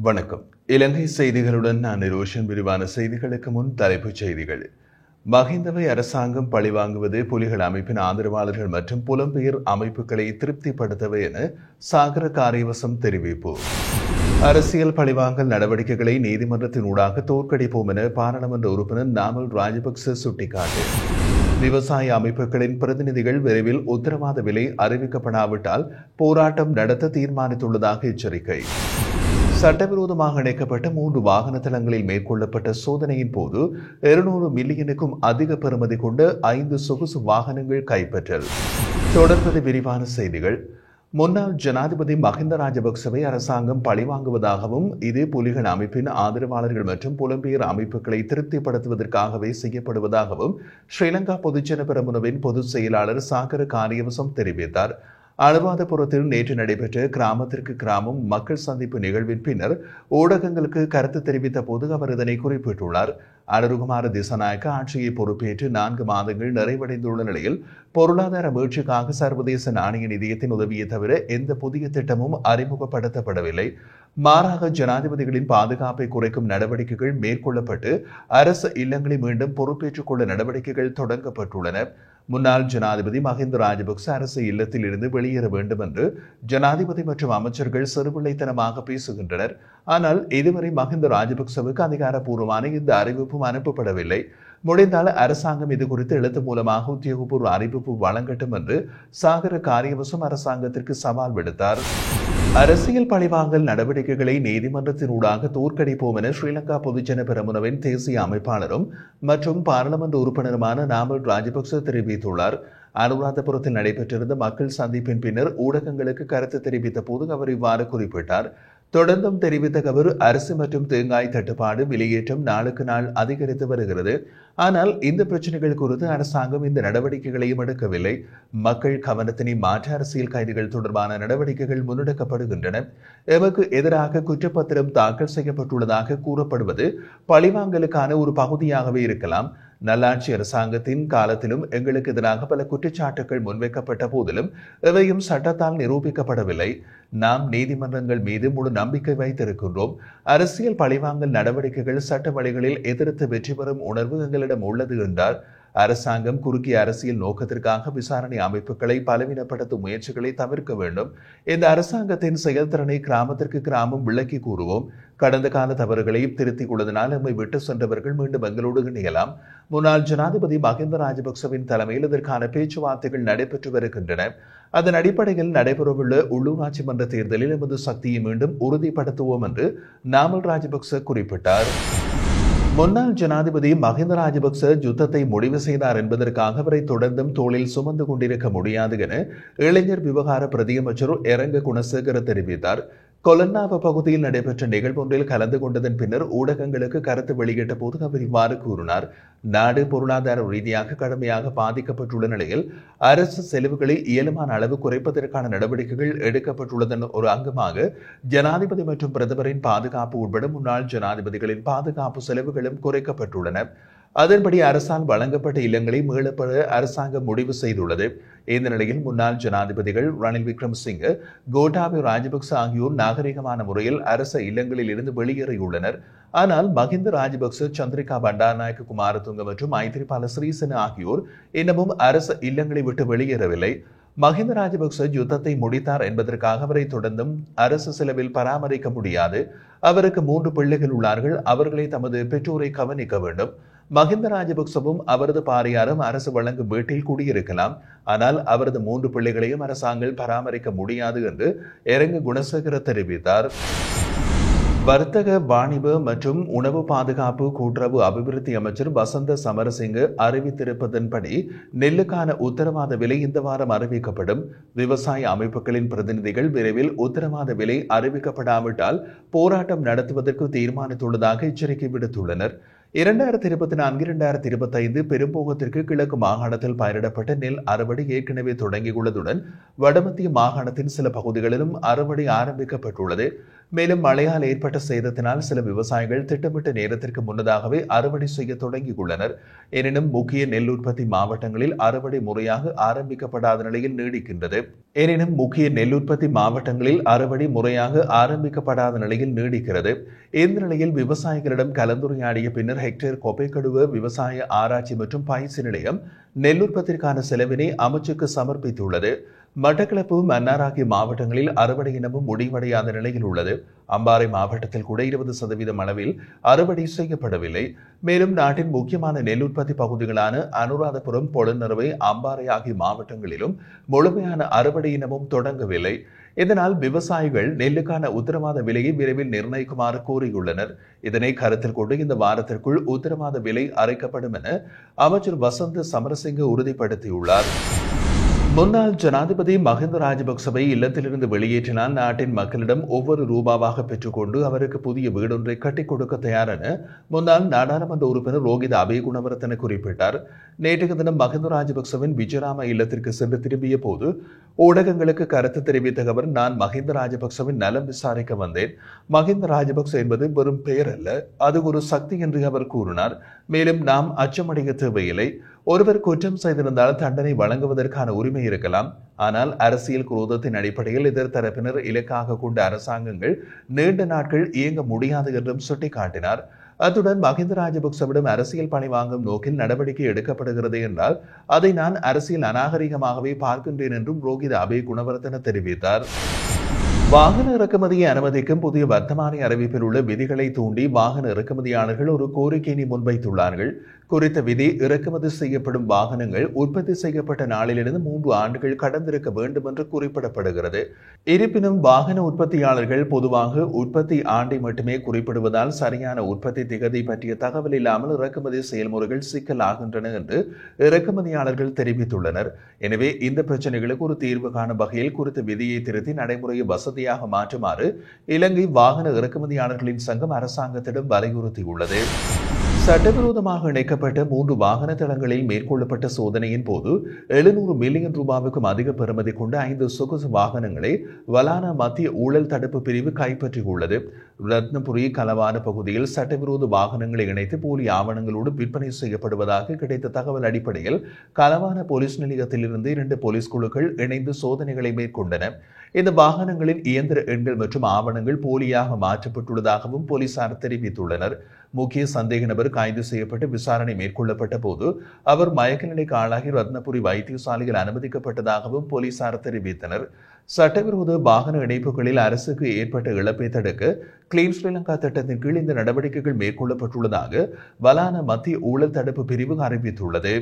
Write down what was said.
வணக்கம். இலங்கை செய்திகளுடன் நான் நிரோஷன். விரிவான செய்திகளுக்கு முன் தலைப்புச் செய்திகள். மஹிந்தவை அரசாங்கம் பழிவாங்குவது புலிகள் அமைப்பின் ஆதரவாளர்கள் மற்றும் புலம்பெயர் அமைப்புகளை திருப்திப்படுத்தவே என சாகர காரியவசம் தெரிவிப்பு. அரசியல் பழிவாங்கல் நடவடிக்கைகளை நீதிமன்றத்தின் ஊடாக தோற்கடிப்போம் என பாராளுமன்ற உறுப்பினர் நாமல் ராஜபக்ச சுட்டிக்காட்டு. விவசாய அமைப்புகளின் பிரதிநிதிகள் விரைவில் உத்தரவாத விலை அறிவிக்கப்படாவிட்டால் போராட்டம் நடத்த தீர்மானித்துள்ளதாக எச்சரிக்கை. சட்டவிரோதமாக இணைக்கப்பட்ட 3 வாகன தளங்களில் மேற்கொள்ளப்பட்ட சோதனையின் போது 200 மில்லியனுக்கும் அதிக பெறுமதி கொண்ட 5 சொகுசு வாகனங்கள் கைப்பற்றல். தொடர்பது விரிவான செய்திகள். முன்னாள் ஜனாதிபதி மஹிந்த ராஜபக்சவை அரசாங்கம் பழிவாங்குவதாகவும் இது புலிகள் அமைப்பின் ஆதரவாளர்கள் மற்றும் புலம்பெயர் அமைப்புகளை திருப்திப்படுத்துவதற்காகவே செய்யப்படுவதாகவும் ஸ்ரீலங்கா பொதுஜன பெரமுனவின் பொதுச் செயலாளர் சாகர காரியவசம் தெரிவித்தார். அனுராதபுரத்தில் நேற்று நடைபெற்ற கிராமத்திற்கு கிராமம் மக்கள் சந்திப்பு நிகழ்வின் பின்னர் ஊடகங்களுக்கு கருத்து தெரிவித்த போது அவர் இதனை குறிப்பிட்டுள்ளார். அனுருகுமார திசாநாயக்க ஆட்சியை பொறுப்பேற்று 4 மாதங்கள் நிறைவடைந்துள்ள நிலையில் பொருளாதார மீட்சிக்காக சர்வதேச நாணய நிதியத்தின் உதவியை தவிர எந்த புதிய திட்டமும் அறிமுகப்படுத்தப்படவில்லை. மாறாக ஜனாதிபதிகளின் பாதுகாப்பை குறைக்கும் நடவடிக்கைகள் மேற்கொள்ளப்பட்டு அரசு இல்லங்களை மீண்டும் பொறுப்பேற்றுக் கொள்ள நடவடிக்கைகள் தொடங்கப்பட்டுள்ளன. முன்னாள் ஜனாதிபதி மஹிந்த ராஜபக்ச அரசு இல்லத்தில் இருந்து வெளியேற வேண்டும் என்று ஜனாதிபதி மற்றும் அமைச்சர்கள் சிறுபிள்ளைத்தனமாக பேசுகின்றனர். ஆனால் இதுவரை மஹிந்த ராஜபக்சவுக்கு அதிகாரப்பூர்வமான இந்த அறிவிப்பும் அனுப்பப்படவில்லை. முடிந்தால் அரசாங்கம் இது குறித்து எழுத்து மூலமாக உத்தியோகபூர்வ அறிவிப்பு வழங்கட்டும் என்று சாகர காரியவசம் அரசாங்கத்திற்கு சவால் விடுத்தார். அரசியல் பழிவாங்கல் நடவடிக்கைகளை நீதிமன்றத்தினூடாக தோற்கடிப்போம் என ஸ்ரீலங்கா பொதுஜன பெரமுனவின் தேசிய அமைப்பாளரும் மற்றும் பாராளுமன்ற உறுப்பினருமான நாமல் ராஜபக்ச தெரிவித்துள்ளார். அனுராதபுரத்தில் நடைபெற்றிருந்த மக்கள் சந்திப்பின் பின்னர் ஊடகங்களுக்கு கருத்து தெரிவித்த போது அவர் இவ்வாறு குறிப்பிட்டார். தொடர்ந்தும் தெரிவித்த அவர் அரிசி மற்றும் தேங்காய் தட்டுப்பாடு விலையேற்றம் நாளுக்கு நாள் அதிகரித்து வருகிறது. ஆனால் இந்த பிரச்சனைகள் குறித்து அரசாங்கம் இந்த நடவடிக்கைகளையும் எடுக்கவில்லை. மக்கள் கவனத்தினை மாற்ற அரசியல் கைதிகள் தொடர்பான நடவடிக்கைகள் முன்னெடுக்கப்படுகின்றன. எமக்கு எதிராக குற்றப்பத்திரம் தாக்கல் செய்யப்பட்டுள்ளதாக கூறப்படுவது பழிவாங்கலுக்கான ஒரு பகுதியாகவே இருக்கலாம். நல்லாட்சி அரசாங்கத்தின் காலத்திலும் எங்களுக்கு எதிராக பல குற்றச்சாட்டுகள் முன்வைக்கப்பட்ட போதிலும் எவையும் சட்டத்தால் நிரூபிக்கப்படவில்லை. நாம் நீதிமன்றங்கள் மீது முழு நம்பிக்கை வைத்திருக்கின்றோம். அரசியல் பழிவாங்கல் நடவடிக்கைகள் சட்ட வழிகளில் எதிர்த்து வெற்றி பெறும் உணர்வு எங்களிடம் உள்ளது என்றார். அரசாங்கம் குறுகிய அரசியல் நோக்கத்திற்காக விசாரணை அமைப்புகளை பலவீனப்படுத்தும் முயற்சிகளை தவிர்க்க வேண்டும். இந்த அரசாங்கத்தின் செயல்திறனை கிராமத்திற்கு கிராமம் விளக்கி கூறுவோம். கடந்த கால தவறுகளை திருத்திக் கொள்வதனால் நம்மை விட்டு சென்றவர்கள் மீண்டும் எங்களோடு இணையலாம். முன்னாள் ஜனாதிபதி மஹிந்த ராஜபக்சவின் தலைமையில் இதற்கான பேச்சுவார்த்தைகள் நடைபெற்று வருகின்றன. அதன் அடிப்படையில் நடைபெறவுள்ள உள்ளூராட்சி மன்ற தேர்தலில் எமது சக்தியை மீண்டும் உறுதிப்படுத்துவோம் என்று நாமல் ராஜபக்ச குறிப்பிட்டார். முன்னாள் ஜனாதிபதி மஹிந்த ராஜபக்ச யுத்தத்தை முடிவு செய்தார் என்பதற்காக அவரை தொடர்ந்தும் தோளில் சுமந்து கொண்டிருக்க முடியாது என இளைஞர் விவகார பிரதியமைச்சர் எரங்க குணசேகர தெரிவித்தார். கொலன்னாவ பகுதியில் நடைபெற்ற நிகழ்வொன்றில் கலந்து கொண்டதன் பின்னர் ஊடகங்களுக்கு கருத்து வெளியிட்ட போது அவர் இவ்வாறு கூறினார். நாடு பொருளாதார ரீதியாக கடுமையாக பாதிக்கப்பட்டுள்ள நிலையில் அரசு செலவுகளை இயலுமான அளவு குறைப்பதற்கான நடவடிக்கைகள் எடுக்கப்பட்டுள்ளதன் ஒரு அங்கமாக ஜனாதிபதி மற்றும் பிரதமரின் பாதுகாப்பு உட்பட முன்னாள் ஜனாதிபதிகளின் பாதுகாப்பு செலவுகளும் குறைக்கப்பட்டுள்ளன. அதன்படி அரசால் வழங்கப்பட்ட இல்லங்களை மீளப்பெற அரசாங்கம் முடிவு செய்துள்ளது. இந்த நிலையில் முன்னாள் ஜனாதிபதிகள் ரணில் விக்ரமசிங்கே, கோட்டாபய ராஜபக்ச ஆகியோர் நாகரிகமான முறையில் அரச இல்லங்களில் இருந்து வெளியேறியுள்ளனர். ஆனால் மஹிந்த ராஜபக்ச, சந்திரிகா பண்டாரநாயக்க குமாரதுங்க மற்றும் மைத்திரிபால சிறிசேன ஆகியோர் இன்னமும் அரச இல்லங்களை விட்டு வெளியேறவில்லை. மஹிந்த ராஜபக்ச யுத்தத்தை முடித்தார் என்பதற்காக அவரை தொடர்ந்தும் அரசு செலவில் பராமரிக்க முடியாது. அவருக்கு 3 பிள்ளைகள் உள்ளார்கள். அவர்களை தமது பெற்றோரை கவனிக்க வேண்டும். மஹிந்த ராஜபக்சவும் அவரது பாரியாரும் அரசு வழங்கும் வீட்டில் குடியிருக்கலாம். ஆனால் அவரது 3 பிள்ளைகளையும் அரசாங்கம் பராமரிக்க முடியாது என்று எரங்க குணசேகர தெரிவித்தார். வர்த்தக, வாணிப மற்றும் உணவு பாதுகாப்பு கூட்டுறவு அபிவிருத்தி அமைச்சர் வசந்த சமரசிங்க அறிவித்திருப்பதன்படி நெல்லுக்கான உத்தரவாத விலை இந்த வாரம் அறிவிக்கப்படும். விவசாய அமைப்புகளின் பிரதிநிதிகள் விரைவில் உத்தரவாத விலை அறிவிக்கப்படாவிட்டால் போராட்டம் நடத்துவதற்கு தீர்மானித்துள்ளதாக எச்சரிக்கை விடுத்துள்ளனர். 2024-2025 பெரும்போகத்திற்கு கிழக்கு மாகாணத்தில் பயிரிடப்பட்ட நெல் அறுவடை ஏற்கனவே தொடங்கியுள்ளதுடன் வடமத்திய மாகாணத்தின் சில பகுதிகளிலும் அறுவடை ஆரம்பிக்கப்பட்டுள்ளது. மேலும் மழையால் ஏற்பட்ட சேதத்தினால் சில விவசாயிகள் திட்டமிட்ட நேரத்திற்கு முன்னதாகவே அறுவடை செய்ய தொடங்கியுள்ளனர். எனினும் முக்கிய நெல் உற்பத்தி மாவட்டங்களில் அறுவடை முறையாக ஆரம்பிக்கப்படாத நிலையில் நீடிக்கின்றது. இந்த நிலையில் விவசாயிகளிடம் கலந்துரையாடிய பின்னர் ஹெக்டேர் கொப்பைக்கடுவ விவசாய ஆராய்ச்சி மற்றும் பயிற்சி நிலையம் நெல் உற்பத்திற்கான செலவினை அமைச்சுக்கு சமர்ப்பித்துள்ளது. மட்டக்களப்பு, மன்னார் ஆகிய மாவட்டங்களில் அறுவடை இனமும் முடிவடையாத நிலையில் உள்ளது. அம்பாறை மாவட்டத்தில் கூட 20% அளவில் அறுவடை செய்யப்படவில்லை. மேலும் நாட்டின் முக்கியமான நெல் உற்பத்தி பகுதிகளான அனுராதபுரம், பொலன்னறுவை, அம்பாறை ஆகிய மாவட்டங்களிலும் முழுமையான அறுவடை இனமும் தொடங்கவில்லை. இதனால் விவசாயிகள் நெல்லுக்கான உத்தரவாத விலையை விரைவில் நிர்ணயிக்குமாறு கூறியுள்ளனர். இதனை கருத்தில் கொண்டு இந்த வாரத்திற்குள் உத்தரவாத விலை அறிக்கப்படும் என அமைச்சர் வசந்த சமரசிங்க உறுதிப்படுத்தியுள்ளார். முன்னாள் ஜனாதிபதி மஹிந்த ராஜபக்சவை இல்லத்திலிருந்து வெளியேற்றினால் நாட்டின் மக்களிடம் ஒவ்வொரு ரூபாவாக பெற்றுக்கொண்டு அவருக்கு புதிய வீடொன்றை கட்டிக் கொடுக்க தயார் என முன்னாள் நாடாளுமன்ற உறுப்பினர் ரோகித அபேகுணவர்தன குறிப்பிட்டார். நேற்றைய தினம் மஹிந்த ராஜபக்சவின் விஜயராம இல்லத்திற்கு சென்று திரும்பிய போது ஊடகங்களுக்கு கருத்து தெரிவித்த அவர், நான் மஹிந்த ராஜபக்சவின் நலம் விசாரிக்க வந்தேன். மஹிந்த ராஜபக்ச என்பது வெறும் பெயர் அல்ல, அது ஒரு சக்தி என்று அவர் கூறினார். மேலும் நாம் அச்சமடைய தேவையில்லை. ஒருவர் குற்றம் செய்திருந்தால் தண்டனை வழங்குவதற்கான உரிமை இருக்கலாம். ஆனால் அரசியல் குரோதத்தின் அடிப்படையில் எதிர்த்தரப்பினர் இலக்காக கொண்ட அரசாங்கங்கள் நீண்ட நாட்கள் இயங்க முடியாது என்றும் சுட்டிக்காட்டினார். அத்துடன் மஹிந்த ராஜபக்சவிடம் அரசியல் பணி வாங்கும் நோக்கில் நடவடிக்கை எடுக்கப்படுகிறது என்றால் அதை நான் அரசியல் அநாகரிகமாகவே பார்க்கின்றேன் என்றும் ரோகித அபேகுணவர்தன தெரிவித்தார். வாகன இறக்குமதியை அனுமதிக்கும் புதிய வர்த்தமானி அறிவிப்பில் உள்ள விதிகளை தூண்டி வாகன இறக்குமதியாளர்கள் ஒரு கோரிக்கையை முன்வைத்துள்ளார்கள். குறித்த விதி இறக்குமதி செய்யப்படும் வாகனங்கள் உற்பத்தி செய்யப்பட்ட நாளிலிருந்து 3 ஆண்டுகள் கடந்திருக்க வேண்டும் என்று குறிப்பிடப்படுகிறது. இருப்பினும் வாகன உற்பத்தியாளர்கள் பொதுவாக உற்பத்தி ஆண்டை மட்டுமே குறிப்பிடுவதால் சரியான உற்பத்தி திகதி பற்றிய தகவல் இல்லாமல் இறக்குமதி செயல்முறைகள் சிக்கலாகின்றன என்று இறக்குமதியாளர்கள் தெரிவித்துள்ளனர். எனவே இந்த பிரச்சனைகளுக்கு ஒரு தீர்வு காணும் வகையில் குறித்த விதியை திருத்தி நடைமுறையை வசதியாக மாற்றுமாறு இலங்கை வாகன இறக்குமதியாளர்களின் சங்கம் அரசாங்கத்திடம் வலியுறுத்தியுள்ளது. சட்டவிரோதமாக இணைக்கப்பட்ட 3 வாகன தளங்களில் மேற்கொள்ளப்பட்ட சோதனையின் போது 700 மில்லியன் ரூபாவுக்கும் அதிக பெறுமதி கொண்ட 5 சொகுசு வாகனங்களை வலான மத்திய ஊழல் தடுப்பு பிரிவு கைப்பற்றியுள்ளது. ரத்னபுரி கலவான பகுதியில் சட்டவிரோத வாகனங்களை இணைத்து போலி ஆவணங்களோடு விற்பனை செய்யப்படுவதாக கிடைத்த தகவல் அடிப்படையில் கலவான போலீஸ் நிலையத்திலிருந்து 2 போலீஸ் குழுக்கள் இணைந்து சோதனைகளை மேற்கொண்டன. இந்த வாகனங்களின் இயந்திர எண்கள் மற்றும் ஆவணங்கள் போலியாக மாற்றப்பட்டுள்ளதாகவும் போலீசார் தெரிவித்துள்ளனர். முக்கிய சந்தேக நபர் கைது செய்யப்பட்டு விசாரணை மேற்கொள்ளப்பட்ட போது அவர் மயக்க நிலைக்கு ஆளாகி ரத்னபுரி வைத்தியசாலையில் அனுமதிக்கப்பட்டதாகவும் போலீசார் தெரிவித்தனர். சட்டவிரோத வாகன இணைப்புகளில் அரசுக்கு ஏற்பட்ட இழப்பை தடுக்க கிளீன் ஸ்ரீலங்கா திட்டத்தின் கீழ் இந்த நடவடிக்கைகள் மேற்கொள்ளப்பட்டுள்ளதாக வலான மத்திய ஊழல் தடுப்பு பிரிவு அறிவித்துள்ளது.